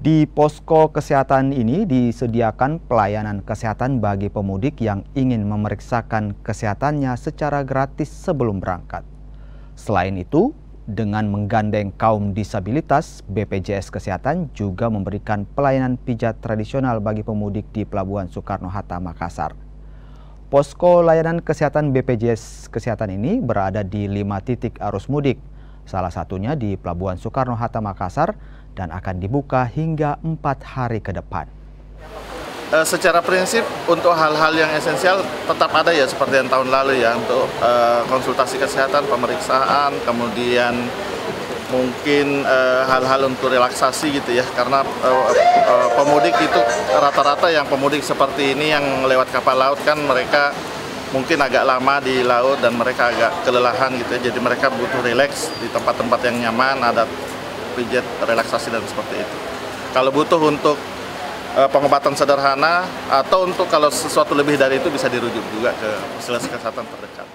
Di posko kesehatan ini disediakan pelayanan kesehatan bagi pemudik yang ingin memeriksakan kesehatannya secara gratis sebelum berangkat. Selain itu, dengan menggandeng kaum disabilitas, BPJS Kesehatan juga memberikan pelayanan pijat tradisional bagi pemudik di Pelabuhan Soekarno-Hatta, Makassar. Posko layanan kesehatan BPJS Kesehatan ini berada di 5 titik arus mudik, salah satunya di Pelabuhan Soekarno-Hatta, Makassar, dan akan dibuka hingga 4 hari ke depan. Secara prinsip untuk hal-hal yang esensial tetap ada ya seperti yang tahun lalu ya, untuk konsultasi kesehatan, pemeriksaan, kemudian mungkin hal-hal untuk relaksasi gitu ya, karena pemudik itu rata-rata yang pemudik seperti ini yang lewat kapal laut kan mereka mungkin agak lama di laut dan mereka agak kelelahan gitu ya, jadi mereka butuh rileks di tempat-tempat yang nyaman, ada pijat, relaksasi dan seperti itu. Kalau butuh untuk pengobatan sederhana atau untuk kalau sesuatu lebih dari itu bisa dirujuk juga ke fasilitas kesehatan terdekat.